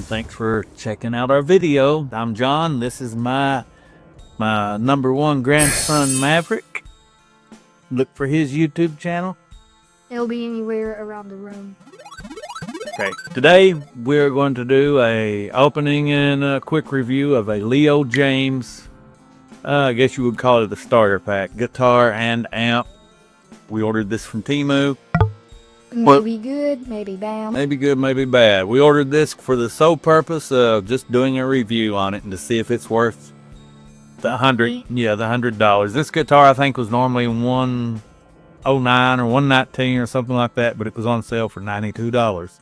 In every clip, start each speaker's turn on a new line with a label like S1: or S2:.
S1: Thanks for checking out our video. I'm John. This is my #1 grandson, Maverick. Look for his YouTube channel.
S2: It'll be anywhere around the room.
S1: Okay, today we're going to do a opening and a quick review of a Leo Jaymz, I guess you would call it a starter pack, guitar and amp. We ordered this from Temu.
S2: Maybe good, maybe bad.
S1: Maybe good, maybe bad. We ordered this for the sole purpose of just doing a review on it and to see if it's worth the $100. This guitar I think was normally $109 or $119 or something like that, but it was on sale for $92.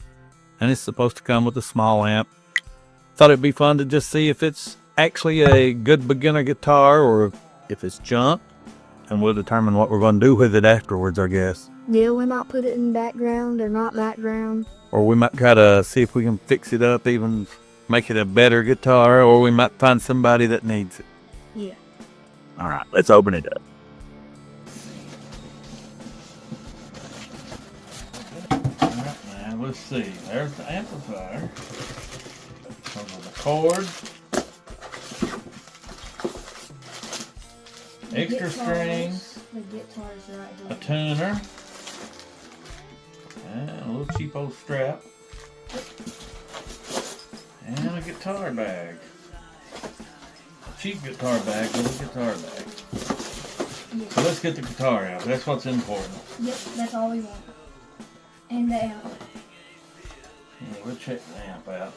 S1: And it's supposed to come with a small amp. Thought it'd be fun to just see if it's actually a good beginner guitar or if it's junk, and we'll determine what we're going to do with it afterwards, I guess.
S2: Yeah, we might put it in background or not background.
S1: Or we might try to see if we can fix it up, even make it a better guitar, or we might find somebody that needs it.
S2: Yeah.
S1: All right, let's open it up. All right, man, let's see. There's the amplifier. Comes with a cord. Extra strings.
S2: The guitar's right there.
S1: A tuner. And a little cheap old strap. And a guitar bag. A cheap guitar bag with a guitar bag.
S2: Yeah.
S1: So let's get the guitar out. That's what's important.
S2: Yep, that's all we want. And the amp.
S1: Yeah, we'll check the amp out.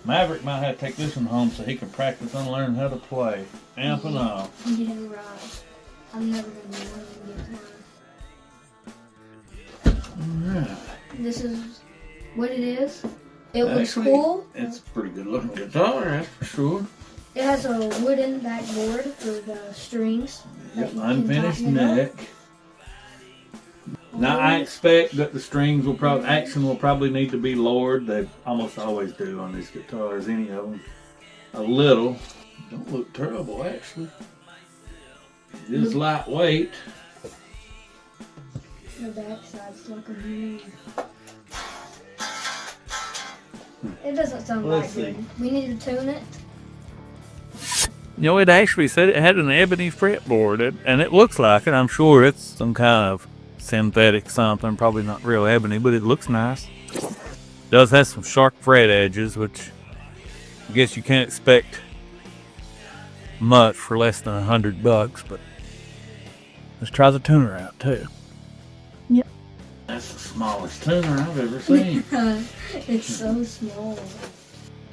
S1: Maverick might have to take this one home so he can practice and learn how to play. Amp and all.
S2: Yeah, right. I'm never going to be learning guitar.
S1: Alright.
S2: This is what it is. It looks cool.
S1: It's a pretty good looking guitar, that's for sure.
S2: It has a wooden backboard for the strings.
S1: Yep, unfinished neck. Now I expect that the strings will probably need to be lowered. They almost always do on these guitars, any of them. A little. Don't look terrible actually. It is lightweight.
S2: The back side's like a blue. It doesn't sound
S1: Let's
S2: that good. We need to tune it.
S1: You know, it actually said it had an ebony fretboard, and it looks like it. I'm sure it's some kind of synthetic something, probably not real ebony, but it looks nice. Does have some sharp fret edges, which I guess you can't expect much for less than $100, but let's try the tuner out too.
S2: Yep.
S1: That's the smallest tuner I've ever seen.
S2: It's so small.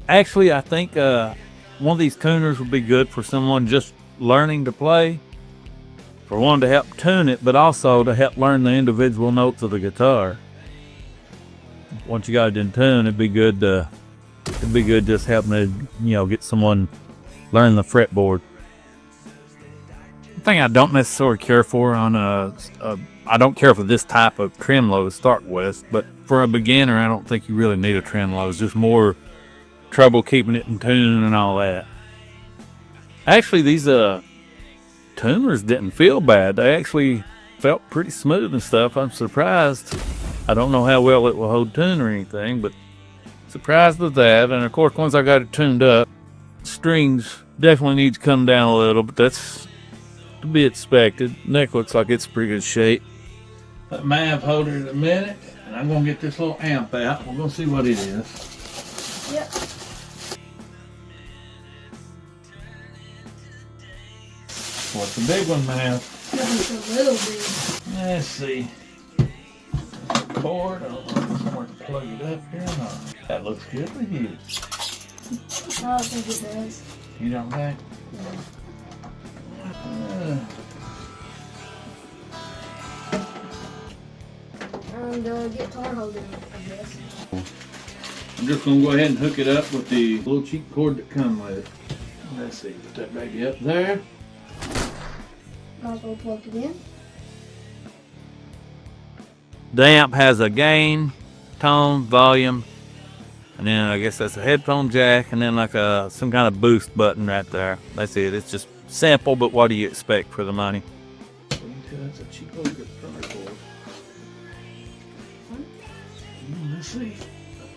S1: Actually, I think one of these tuners would be good for someone just learning to play. For one, to help tune it, but also to help learn the individual notes of the guitar. Once you got it in tune, it'd be good just helping to, get someone learn the fretboard. The thing I don't necessarily care for on I don't care for this type of tremolo to start with, but for a beginner, I don't think you really need a tremolo. It's just more trouble keeping it in tune and all that. Actually, these tuners didn't feel bad. They actually felt pretty smooth and stuff. I'm surprised. I don't know how well it will hold tune or anything, but surprised with that. And of course, once I got it tuned up, strings definitely need to come down a little, but that's to be expected. Neck looks like it's pretty good shape. Let Mav hold it a minute, and I'm gonna get this little amp out. We're gonna see what it is.
S2: Yep.
S1: What's the big one, Mav?
S2: It's a little big.
S1: Let's see. Cord. I don't know if there's somewhere to plug it up here or not. That looks good with you.
S2: I don't think it does.
S1: You don't think?
S2: And the guitar holder, I guess.
S1: I'm just going to go ahead and hook it up with the little cheap cord that comes with it. Let's see, put that baby up there.
S2: Might as well plug it in.
S1: The amp has a gain, tone, volume, and then I guess that's a headphone jack, and then like some kind of boost button right there. That's it. It's just simple, but what do you expect for the money? That's a cheap little guitar cord. Let's see.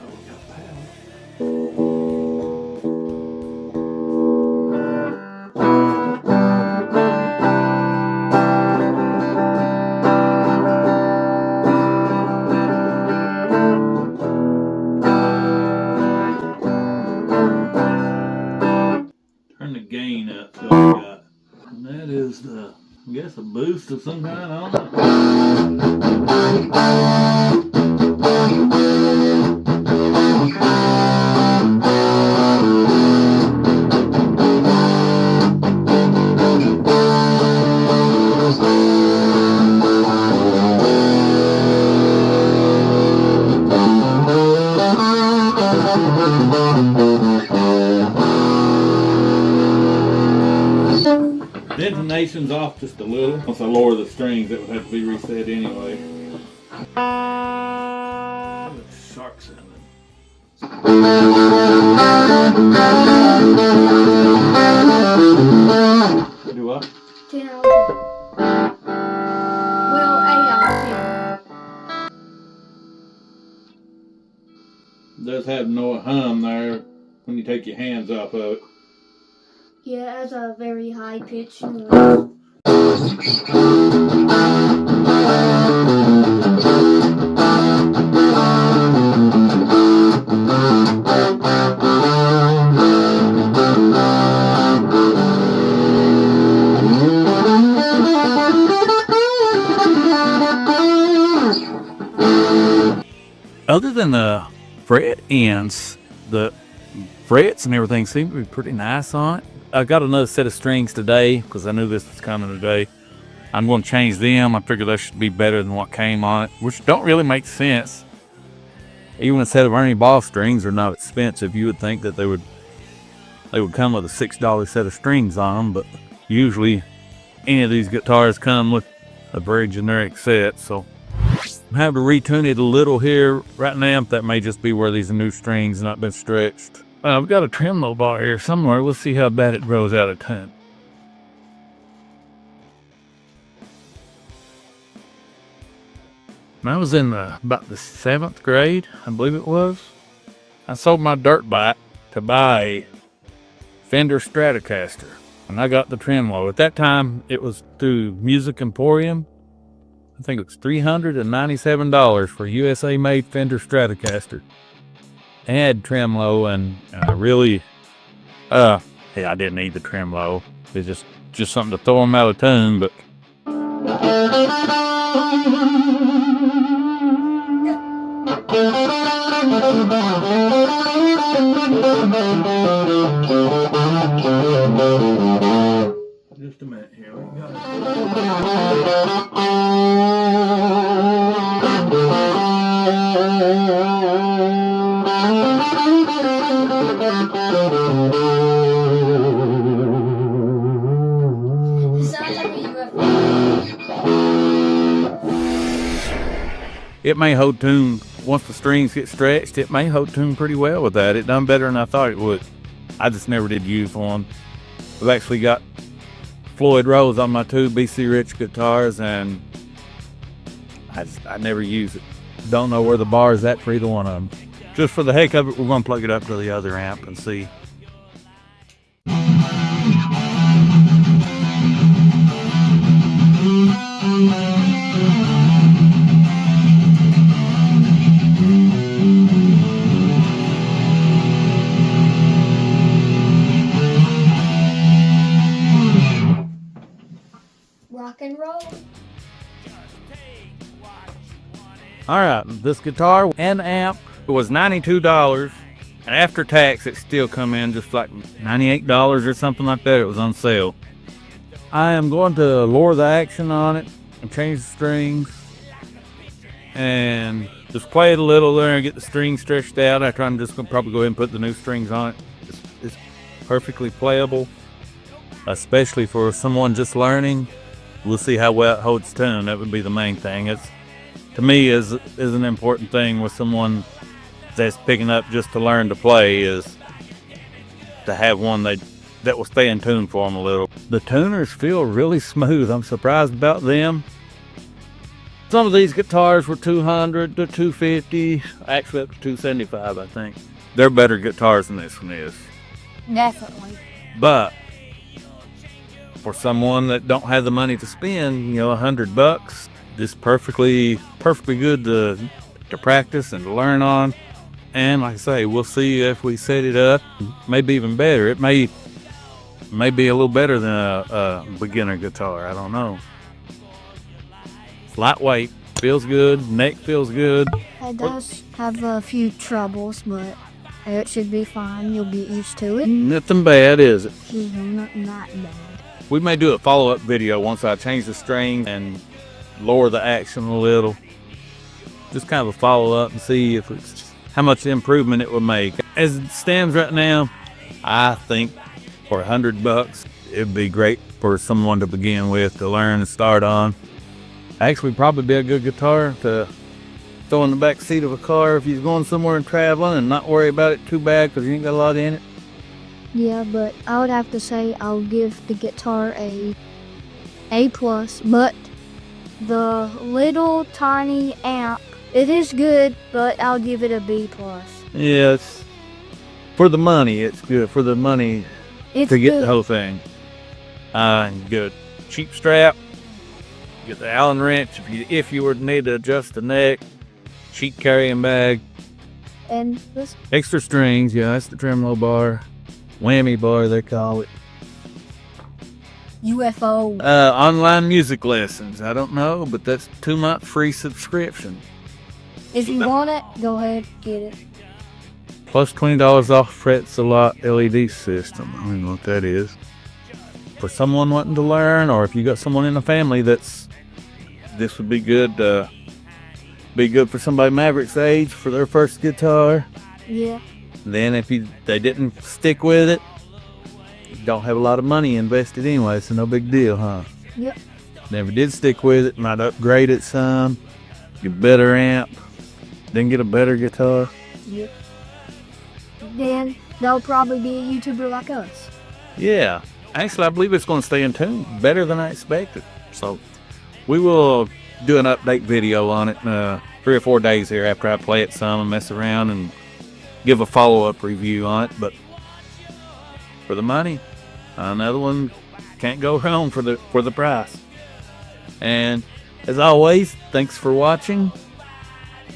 S1: Oh, we got power. That is the, I guess, a boost of some kind. I don't Detonation's off just a little. Once I lower the strings, it would have to be reset anyway. Shark sounding. Do what?
S2: 10 out of 10. Well, 8 out of 10.
S1: It does have no hum there when you take your hands off of it.
S2: Yeah, it has a very high pitched noise.
S1: Other than the fret ends, the frets and everything seem to be pretty nice on it. I got another set of strings today because I knew this was coming today. I'm going to change them. I figured that should be better than what came on it, which don't really make sense. Even a set of Ernie Ball strings are not expensive. You would think that they would come with a $6 set of strings on them, but usually any of these guitars come with a very generic set. So I'm having to retune it a little here right now. That may just be where these new strings not been stretched. I've got a tremolo bar here somewhere. We'll see how bad it grows out of tune. When I was in about the 7th grade, I believe it was, I sold my dirt bike to buy a Fender Stratocaster, and I got the tremolo. At that time, it was through Music Emporium. I think it was $397 for a USA-made Fender Stratocaster. Had tremolo, and I really, I didn't need the tremolo. It's just something to throw them out of tune, but. Just a minute here, we got It may hold tune once the strings get stretched. It may hold tune pretty well with that. It done better than I thought it would. I just never did use one. I've actually got Floyd Rose on my two BC Rich guitars, and I never use it. Don't know where the bar is at for either one of them. Just for the heck of it, we're going to plug it up to the other amp and see.
S2: Rock and roll.
S1: All right, this guitar and amp was $92, and after tax it still come in just like $98 or something like that. It was on sale. I am going to lower the action on it and change the strings and just play it a little there and get the strings stretched out. After I'm just going to probably go ahead and put the new strings on it. It's perfectly playable, especially for someone just learning. We'll see how well it holds tune. That would be the main thing. It's, to me, is an important thing with someone that's picking up just to learn to play, is to have one that will stay in tune for them a little. The tuners feel really smooth. I'm surprised about them. Some of these guitars were $200 to $250, actually up to $275, I think. They're better guitars than this one is.
S2: Definitely.
S1: But for someone that don't have the money to spend, $100, it's perfectly good to practice and to learn on. And like I say, we'll see if we set it up, maybe even better. It may Maybe a little better than a beginner guitar. I don't know. It's lightweight, feels good, neck feels good.
S2: It does have a few troubles, but it should be fine. You'll get used to it.
S1: Nothing bad, is it?
S2: Not bad.
S1: We may do a follow-up video once I change the strings and lower the action a little. Just kind of a follow-up and see if it's how much improvement it would make. As it stands right now, I think for $100, it'd be great for someone to begin with, to learn and start on. Actually, probably be a good guitar to throw in the back seat of a car if you're going somewhere and traveling, and not worry about it too bad because you ain't got a lot in it.
S2: Yeah, but I would have to say I'll give the guitar a A+, but the little tiny amp, it is good, but I'll give it a B+.
S1: Yeah, it's for the money. It's good for the money
S2: It's
S1: to get
S2: good.
S1: the whole thing. Good cheap strap. Get the Allen wrench if you were to need to adjust the neck. Cheap carrying bag.
S2: And this,
S1: Extra strings. Yeah, that's the tremolo bar. Whammy bar, they call it.
S2: UFO.
S1: Online music lessons. I don't know, but that's 2-month free subscription.
S2: If you want it, go ahead, get it.
S1: Plus $20 off Frets a Lot LED system. I don't know what that is. For someone wanting to learn, or if you got someone in the family this would be good. Be good for somebody Maverick's age for their first guitar.
S2: Yeah.
S1: Then if they didn't stick with it, you don't have a lot of money invested anyway, so no big deal, huh?
S2: Yep.
S1: Never did stick with it, might upgrade it some, get better amp, then get a better guitar.
S2: Yep. Then they'll probably be a YouTuber like us.
S1: Yeah, actually I believe it's going to stay in tune better than I expected. So we will do an update video on it in 3 or 4 days here after I play it some and mess around and give a follow-up review on it. But for the money, another one can't go wrong for the price. And as always, thanks for watching.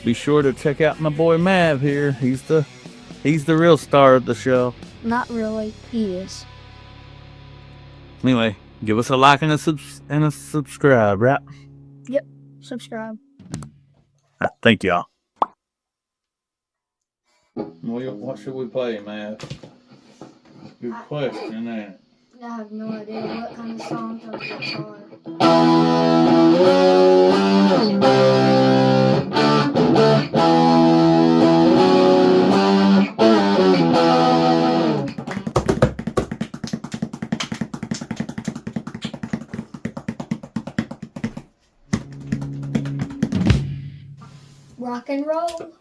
S1: Be sure to check out my boy Mav here. He's the real star of the show.
S2: Not really. He is.
S1: Anyway, give us a like and a subscribe, right?
S2: Yep. Subscribe.
S1: Thank y'all. Well, what should we play, Mav? Good question, ain't it?
S2: I have no idea what kind of songs on the guitar. Rock and roll.